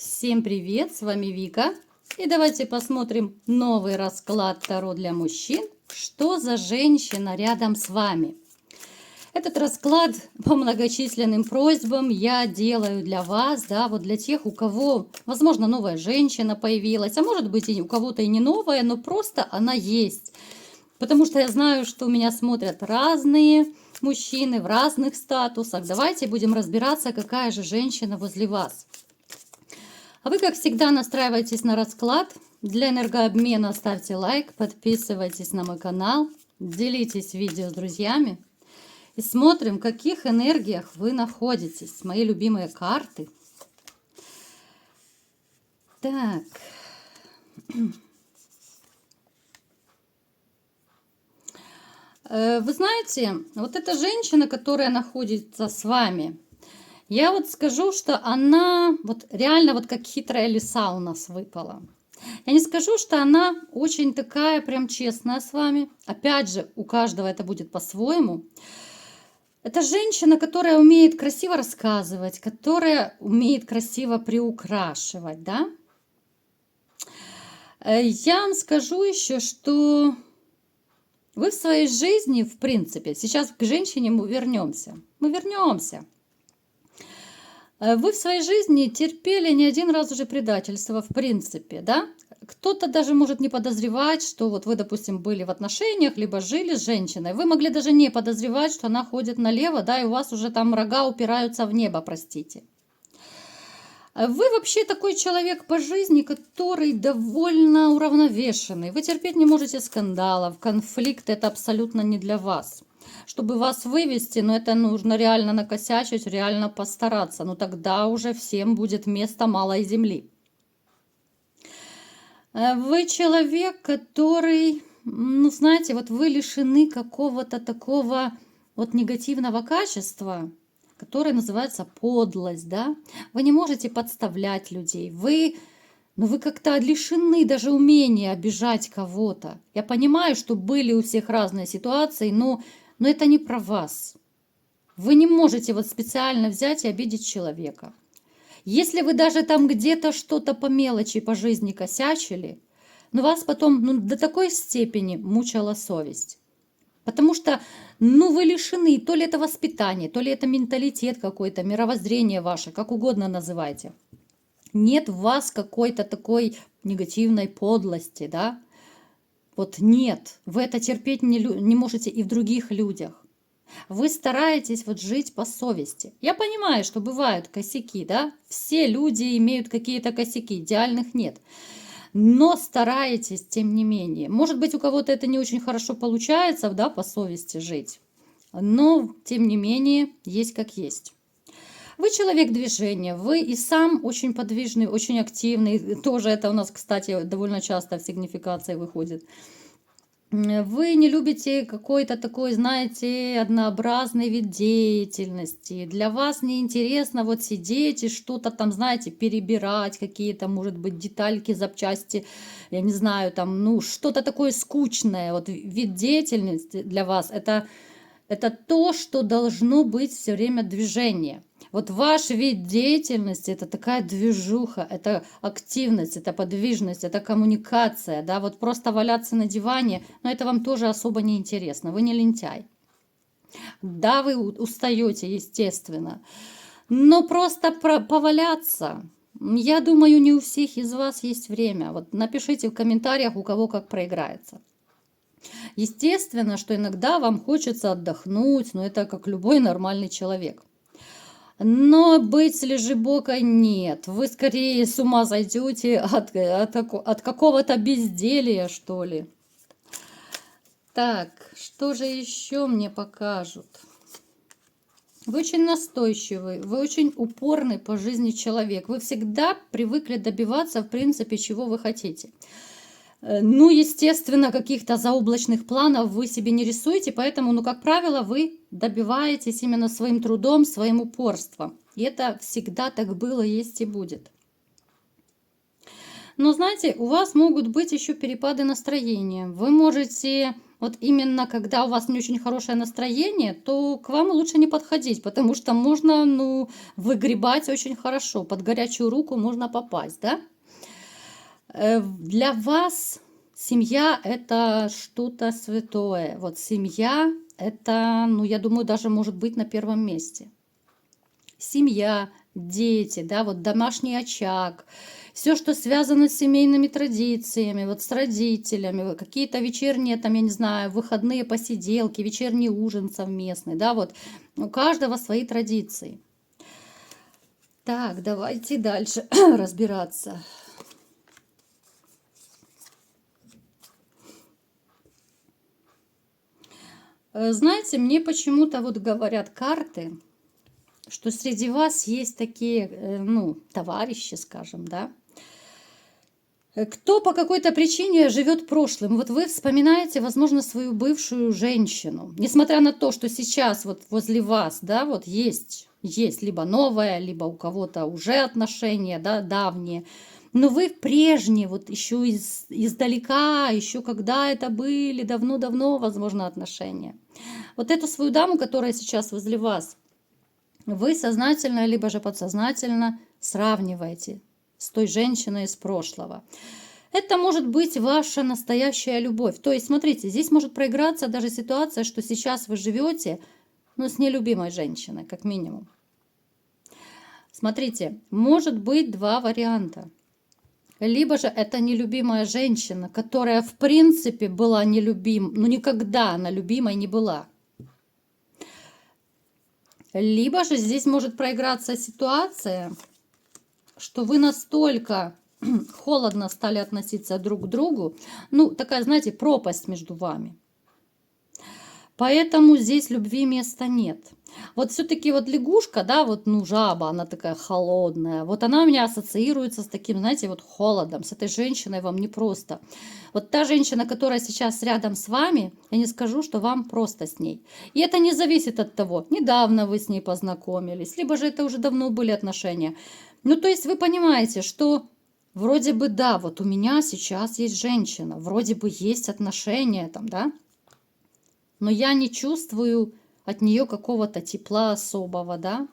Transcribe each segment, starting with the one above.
Всем привет, с вами Вика. И давайте посмотрим новый расклад Таро для мужчин. Что за женщина рядом с вами? Этот расклад по многочисленным просьбам я делаю для вас, да, вот для тех, у кого, возможно, новая женщина появилась, а может быть и у кого-то и не новая, но просто она есть. Потому что я знаю, что меня смотрят разные мужчины в разных статусах. Давайте будем разбираться, какая же женщина возле вас. А вы, как всегда, настраивайтесь на расклад. Для энергообмена ставьте лайк, подписывайтесь на мой канал, делитесь видео с друзьями. И смотрим, в каких энергиях вы находитесь. Мои любимые карты. Так. Вы знаете, вот эта женщина, которая находится с вами, я вот скажу, что она вот реально вот как хитрая лиса у нас выпала. Я не скажу, что она очень такая прям честная с вами. Опять же, у каждого это будет по-своему. Это женщина, которая умеет красиво рассказывать, которая умеет красиво приукрашивать, да? Я вам скажу еще, что вы в своей жизни, в принципе, сейчас к женщине мы вернемся. Вы в своей жизни терпели не один раз уже предательство, в принципе, да? Кто-то даже может не подозревать, что вот вы, допустим, были в отношениях, либо жили с женщиной. Вы могли даже не подозревать, что она ходит налево, да, и у вас уже там рога упираются в небо, простите. Вы вообще такой человек по жизни, который довольно уравновешенный. Вы терпеть не можете скандалов, конфликт это абсолютно не для вас. Чтобы вас вывести, но это нужно реально накосячить, реально постараться. Ну тогда уже всем будет место малой земли. Вы человек, который, ну знаете, вот вы лишены какого-то такого вот негативного качества, которое называется подлость, да? Вы не можете подставлять людей, вы как-то лишены даже умения обижать кого-то. Я понимаю, что были у всех разные ситуации, но это не про вас. Вы не можете вот специально взять и обидеть человека. Если вы даже там где-то что-то по мелочи по жизни косячили, но вас потом до такой степени мучила совесть. Потому что вы лишены, то ли это воспитание, то ли это менталитет какой-то, мировоззрение ваше, как угодно называйте. Нет в вас какой-то такой негативной подлости, да? Вот нет, вы это терпеть не можете и в других людях. Вы стараетесь вот жить по совести. Я понимаю, что бывают косяки, да? Все люди имеют какие-то косяки, идеальных нет. Но стараетесь, тем не менее. Может быть, у кого-то это не очень хорошо получается, да, по совести жить. Но, тем не менее, есть как есть. Вы человек движения, вы и сам очень подвижный, очень активный. Тоже это у нас, кстати, довольно часто в сигнификации выходит. Вы не любите какой-то такой, знаете, однообразный вид деятельности. Для вас неинтересно вот сидеть и что-то там, знаете, перебирать, какие-то, может быть, детальки, запчасти, я не знаю, там, что-то такое скучное. Вот вид деятельности для вас это то, что должно быть все время движение. Вот ваш вид деятельности – это такая движуха, это активность, это подвижность, это коммуникация. Да? Вот просто валяться на диване, но это вам тоже особо не интересно, вы не лентяй. Да, вы устаете, естественно, но просто поваляться, я думаю, не у всех из вас есть время. Вот напишите в комментариях, у кого как проиграется. Естественно, что иногда вам хочется отдохнуть, но это как любой нормальный человек. Но быть лежебокой нет. Вы скорее с ума сойдете от какого-то безделья, что ли. Так, что же еще мне покажут? Вы очень настойчивый, вы очень упорный по жизни человек. Вы всегда привыкли добиваться, в принципе, чего вы хотите. Естественно, каких-то заоблачных планов вы себе не рисуете, поэтому, как правило, вы добиваетесь именно своим трудом, своим упорством. И это всегда так было, есть и будет. Но знаете, у вас могут быть еще перепады настроения. Вы можете, вот именно когда у вас не очень хорошее настроение, то к вам лучше не подходить, потому что можно, ну, выгребать очень хорошо. Под горячую руку можно попасть, да? Для вас семья — это что-то святое. Вот семья — это, ну, я думаю, даже может быть на первом месте. Семья, дети, да, вот домашний очаг, все, что связано с семейными традициями, вот с родителями, вот какие-то вечерние, там, я не знаю, выходные посиделки, вечерний ужин совместный, да, вот у каждого свои традиции. Так, давайте дальше разбираться. Знаете, мне почему-то вот говорят карты, что среди вас есть такие, ну, товарищи, скажем, да, кто по какой-то причине живет прошлым. Вот вы вспоминаете, возможно, свою бывшую женщину. Несмотря на то, что сейчас вот возле вас, да, вот есть либо новое, либо у кого-то уже отношения, да, давние. Но вы прежние, вот еще издалека, еще когда это были, давно-давно, возможно, отношения. Вот эту свою даму, которая сейчас возле вас, вы сознательно, либо же подсознательно сравниваете с той женщиной из прошлого. Это может быть ваша настоящая любовь. То есть, смотрите, здесь может проиграться даже ситуация, что сейчас вы живете, ну, с нелюбимой женщиной, как минимум. Смотрите, может быть два варианта. Либо же это нелюбимая женщина, которая в принципе была нелюбима, но никогда она любимой не была. Либо же здесь может проиграться ситуация, что вы настолько холодно стали относиться друг к другу, ну, такая, знаете, пропасть между вами. Поэтому здесь любви места нет. Вот все-таки вот лягушка, да, вот, ну, жаба, она такая холодная. Вот она у меня ассоциируется с таким, знаете, вот холодом. С этой женщиной вам непросто. Вот та женщина, которая сейчас рядом с вами, я не скажу, что вам просто с ней. И это не зависит от того, недавно вы с ней познакомились, либо же это уже давно были отношения. Ну, то есть вы понимаете, что вроде бы да, вот у меня сейчас есть женщина, вроде бы есть отношения там, да, но я не чувствую от нее какого-то тепла особого, да.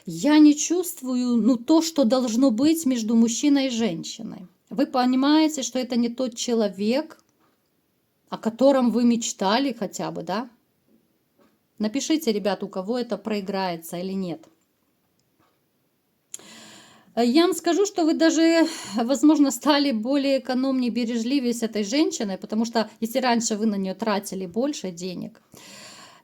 Я не чувствую, ну, то, что должно быть между мужчиной и женщиной. Вы понимаете, что это не тот человек, о котором вы мечтали хотя бы, да? Напишите, ребят, у кого это проиграется или нет. Я вам скажу, что вы даже, возможно, стали более экономнее, бережливее с этой женщиной, потому что если раньше вы на нее тратили больше денег,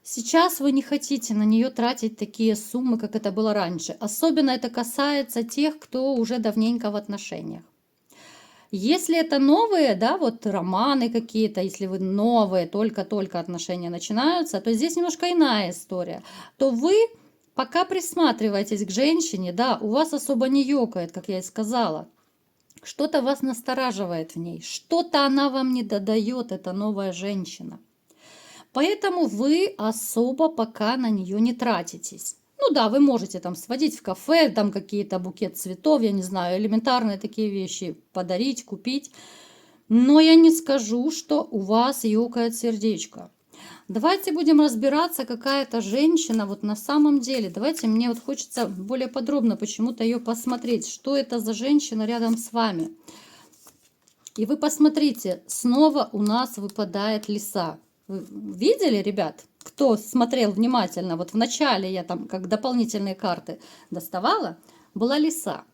сейчас вы не хотите на нее тратить такие суммы, как это было раньше. Особенно это касается тех, кто уже давненько в отношениях. Если это новые, да, вот романы какие-то, если вы новые, только-только отношения начинаются, то здесь немножко иная история. То вы пока присматриваетесь к женщине, да, у вас особо не ёкает, как я и сказала. Что-то вас настораживает в ней, что-то она вам не додает, эта новая женщина. Поэтому вы особо пока на нее не тратитесь. Ну да, вы можете там сводить в кафе, там какие-то букет цветов, я не знаю, элементарные такие вещи подарить, купить. Но я не скажу, что у вас ёкает сердечко. Давайте будем разбираться, какая это женщина вот на самом деле. Давайте, мне вот хочется более подробно почему-то ее посмотреть, что это за женщина рядом с вами. И вы посмотрите, снова у нас выпадает лиса. Вы видели, ребят? Кто смотрел внимательно, вот в начале я там как дополнительные карты доставала, была лиса.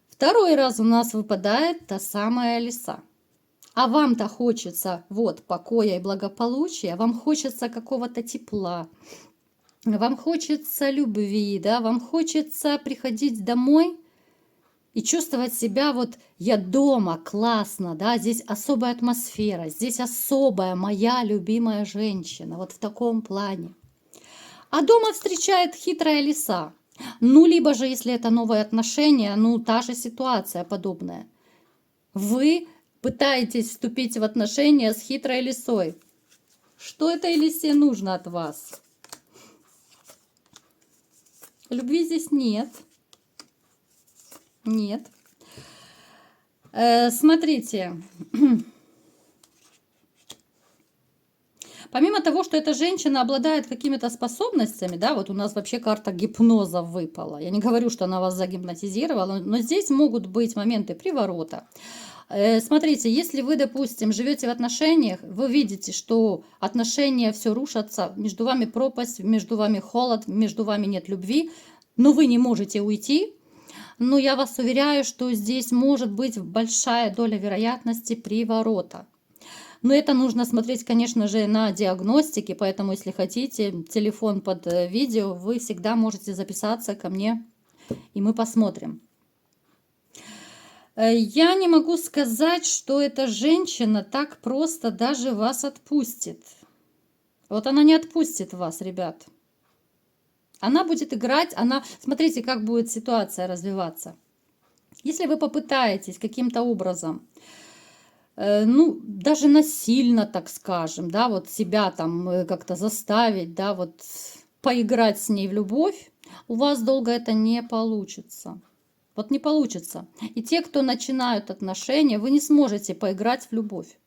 Второй раз у нас выпадает та самая лиса. А вам-то хочется вот покоя и благополучия, вам хочется какого-то тепла, вам хочется любви, да, вам хочется приходить домой и чувствовать себя вот я дома, классно, да, здесь особая атмосфера, здесь особая моя любимая женщина, вот в таком плане. А дома встречает хитрая лиса. Ну, либо же, если это новые отношения, ну, та же ситуация подобная. Вы пытаетесь вступить в отношения с хитрой лисой. Что этой лисе нужно от вас? Любви здесь нет. Нет. Смотрите, помимо того, что эта женщина обладает какими-то способностями, да, вот у нас вообще карта гипноза выпала. Я не говорю, что она вас загипнотизировала, но здесь могут быть моменты приворота. Смотрите, если вы, допустим, живете в отношениях, вы видите, что отношения все рушатся, между вами пропасть, между вами холод, между вами нет любви, но вы не можете уйти, но я вас уверяю, что здесь может быть большая доля вероятности приворота. Но это нужно смотреть, конечно же, на диагностике, поэтому, если хотите, телефон под видео, вы всегда можете записаться ко мне, и мы посмотрим. Я не могу сказать, что эта женщина так просто даже вас отпустит. Вот она не отпустит вас, ребят. Она будет играть, смотрите, как будет ситуация развиваться. Если вы попытаетесь каким-то образом, ну, даже насильно, так скажем, да, вот себя там как-то заставить, да, вот поиграть с ней в любовь, у вас долго это не получится. Вот не получится. И те, кто начинают отношения, вы не сможете поиграть в любовь.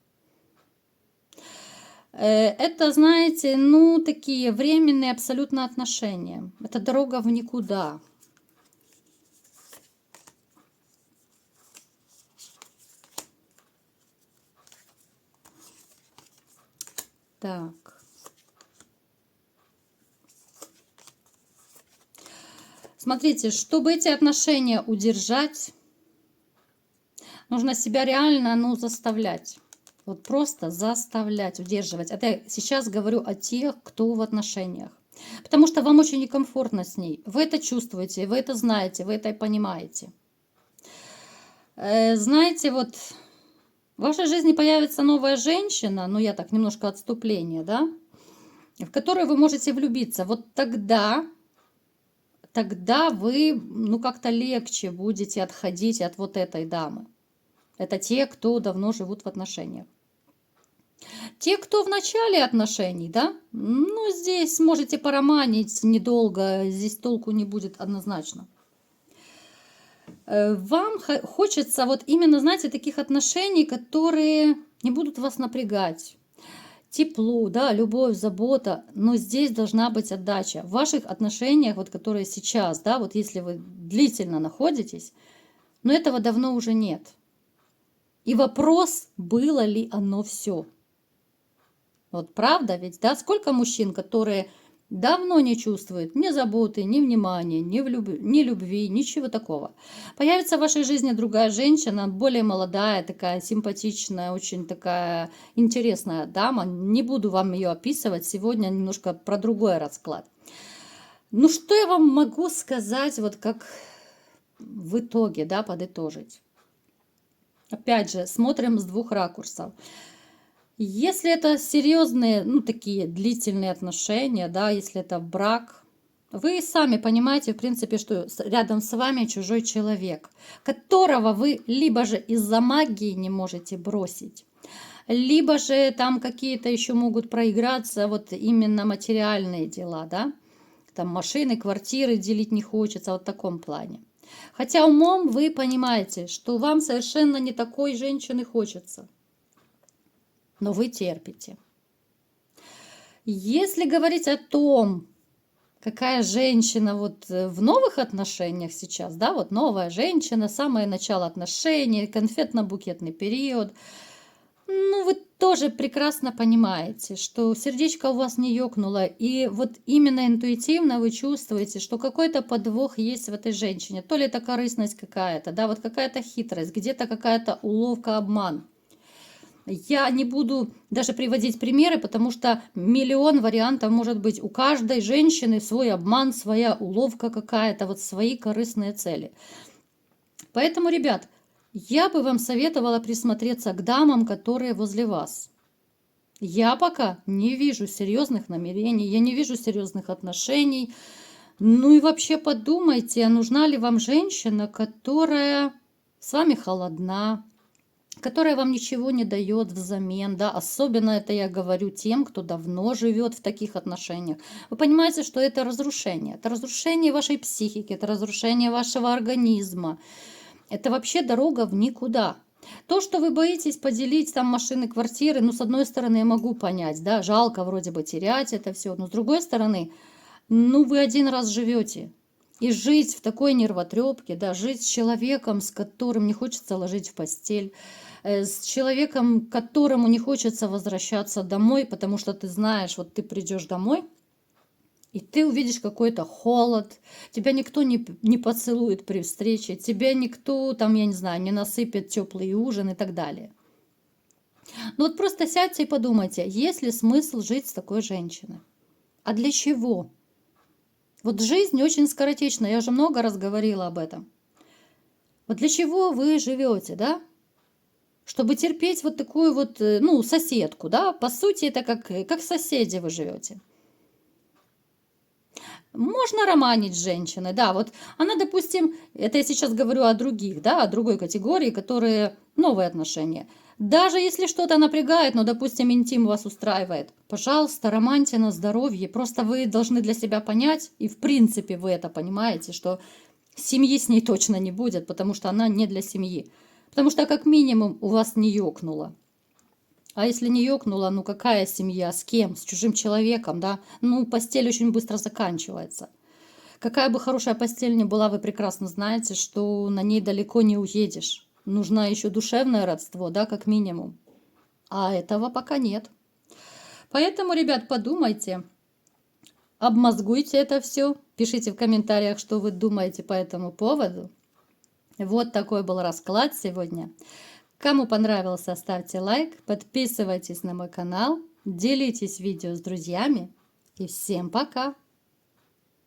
Это, знаете, ну, такие временные абсолютно отношения. Это дорога в никуда. Так. Смотрите, чтобы эти отношения удержать, нужно себя реально, ну, заставлять. Вот просто заставлять, удерживать. Это я сейчас говорю о тех, кто в отношениях. Потому что вам очень некомфортно с ней. Вы это чувствуете, вы это знаете, вы это понимаете. Знаете, вот в вашей жизни появится новая женщина, ну я так немножко отступление, да, в которую вы можете влюбиться. Вот тогда вы, ну как-то легче будете отходить от вот этой дамы. Это те, кто давно живут в отношениях. Те, кто в начале отношений, да, ну здесь можете пороманить недолго, здесь толку не будет однозначно. Вам хочется вот именно, знаете, таких отношений, которые не будут вас напрягать. Тепло, да, любовь, забота, но здесь должна быть отдача. В ваших отношениях, вот которые сейчас, да, вот если вы длительно находитесь, но этого давно уже нет. И вопрос, было ли оно все. Вот правда ведь, да, сколько мужчин, которые давно не чувствуют ни заботы, ни внимания, ни любви, ничего такого. Появится в вашей жизни другая женщина, более молодая, такая симпатичная, очень такая интересная дама. Не буду вам ее описывать, сегодня немножко про другой расклад. Ну, что я вам могу сказать, вот как в итоге, да, подытожить? Опять же, смотрим с двух ракурсов. Если это серьезные, ну, такие длительные отношения, да, если это брак, вы сами понимаете, в принципе, что рядом с вами чужой человек, которого вы либо же из-за магии не можете бросить, либо же там какие-то еще могут проиграться вот именно материальные дела, да, там машины, квартиры делить не хочется, вот в таком плане. Хотя умом вы понимаете, что вам совершенно не такой женщины хочется. Но вы терпите. Если говорить о том, какая женщина вот в новых отношениях сейчас, да, вот новая женщина, самое начало отношений, конфетно-букетный период, ну, вы тоже прекрасно понимаете, что сердечко у вас не ёкнуло, и вот именно интуитивно вы чувствуете, что какой-то подвох есть в этой женщине. То ли это корыстность какая-то, да, вот какая-то хитрость, где-то какая-то уловка, обман. Я не буду даже приводить примеры, потому что миллион вариантов может быть. У каждой женщины свой обман, своя уловка какая-то, вот свои корыстные цели. Поэтому, ребят, я бы вам советовала присмотреться к дамам, которые возле вас. Я пока не вижу серьезных намерений, я не вижу серьезных отношений. Ну и вообще подумайте, а нужна ли вам женщина, которая с вами холодна, которая вам ничего не дает взамен, да, особенно это я говорю тем, кто давно живет в таких отношениях. Вы понимаете, что это разрушение вашей психики, это разрушение вашего организма, это вообще дорога в никуда. То, что вы боитесь поделить там машины, квартиры, ну, с одной стороны, я могу понять, да, жалко вроде бы терять это все, но с другой стороны, ну, вы один раз живете. И жить в такой нервотрепке, да, жить с человеком, с которым не хочется ложить в постель, с человеком, которому не хочется возвращаться домой, потому что ты знаешь, вот ты придешь домой, и ты увидишь какой-то холод, тебя никто не поцелует при встрече, тебя никто там, я не знаю, не насыпет теплый ужин и так далее. Ну вот просто сядьте и подумайте, есть ли смысл жить с такой женщиной? А для чего? Вот жизнь очень скоротечна, я уже много раз говорила об этом. Вот для чего вы живете, да? Чтобы терпеть вот такую вот, ну, соседку, да? По сути, это как соседи вы живете. Можно романить с женщиной, да, вот она, допустим, это я сейчас говорю о других, да, о другой категории, которые новые отношения. Даже если что-то напрягает, ну, допустим, интим вас устраивает, пожалуйста, романьте на здоровье, просто вы должны для себя понять, и в принципе вы это понимаете, что семьи с ней точно не будет, потому что она не для семьи, потому что как минимум у вас не ёкнуло. А если не ёкнуло, ну какая семья, с кем, с чужим человеком, да? Ну, постель очень быстро заканчивается. Какая бы хорошая постель ни была, вы прекрасно знаете, что на ней далеко не уедешь. Нужно еще душевное родство, да, как минимум. А этого пока нет. Поэтому, ребят, подумайте, обмозгуйте это все. Пишите в комментариях, что вы думаете по этому поводу. Вот такой был расклад сегодня. Кому понравился, ставьте лайк, подписывайтесь на мой канал, делитесь видео с друзьями и всем пока!